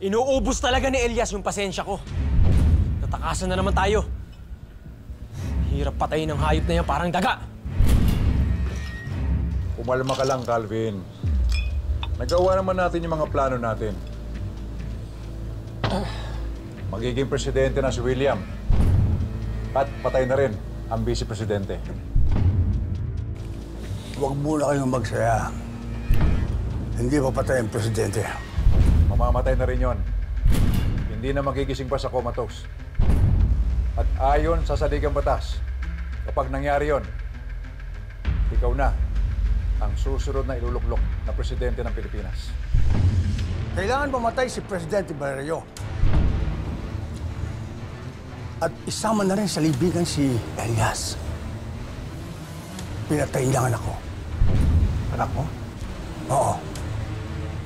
Inuubos talaga ni Elias yung pasensya ko. Natakasan na naman tayo. Hirap patayin ng hayop na yan parang daga. Umalma ka lang, Calvin. Nagawa naman natin yung mga plano natin. Magiging presidente na si William. At patay na rin ang vice-presidente. Huwag muna kayong magsaya. Hindi pa patay ang presidente. Mamamatay na rin yon. Hindi na magigising pa sa comatose. At ayon sa saligang batas, kapag nangyari yon, ikaw na ang susunod na iluluklok na presidente ng Pilipinas. Kailangan mamatay si Presidente Valerio. At isama na rin sa libigan si Elias. Pinatay niya ang anak ko. Anak mo? Oo.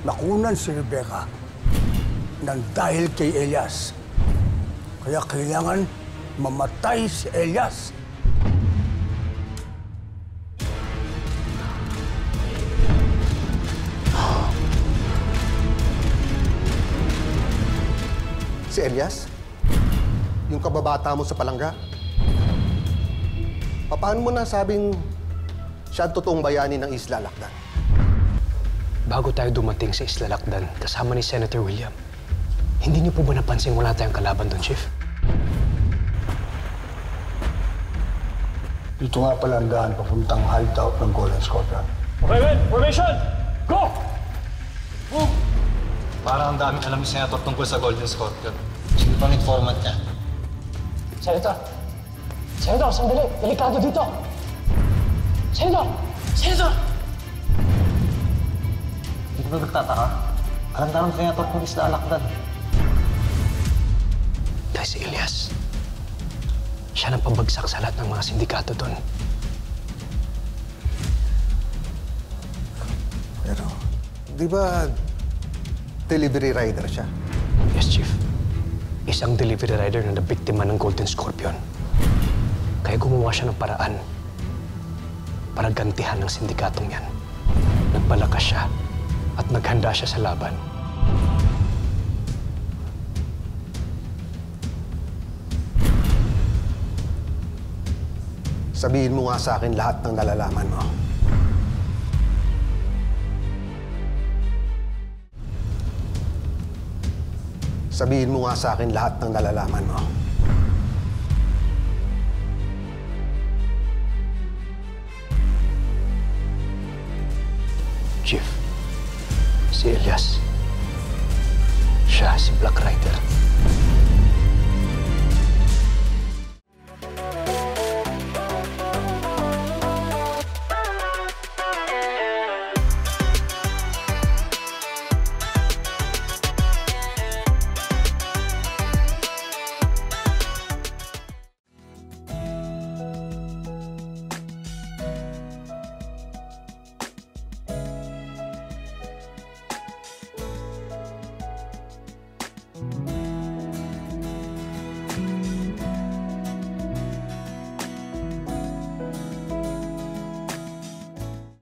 Nakunan si Rebecca nang dahil kay Elias. Kaya kailangan mamatay si Elias. Si Elias? Yung kababata mo sa palangga? Paano mo nasabing siya ang totoong bayani ng Isla Lakdan? Bago tayo dumating sa Isla Lakdan, kasama ni Senator William, hindi niyo po ba napansin wala tayong kalaban doon, Chief? Dito nga pala ang daan papuntang hideout ng Golden Scorpion. Okay, men! Formation! Go! Move! Parang ang daming alam ni Senator tungkol sa Golden Scorpion. Sino bang informant niya? Senator! Senator, sandali! Delikado dito! Senator! Senator! Hindi ba nagtataka? Alam na ng Senator kung Isla Lakdan. Dahil si Elias, siya nang pabagsak sa lahat ng mga sindikato doon. Pero, di ba delivery rider siya? Yes, Chief. Isang delivery rider na nabiktima ng Golden Scorpion. Kaya gumawa siya ng paraan para gantihan ng sindikatong yan. Nagpalakas siya at naghanda siya sa laban. Sabihin mo nga sa akin lahat ng nalalaman mo. Sabihin mo nga sa akin lahat ng nalalaman mo. Chief, si Elias, siya si Black Rider.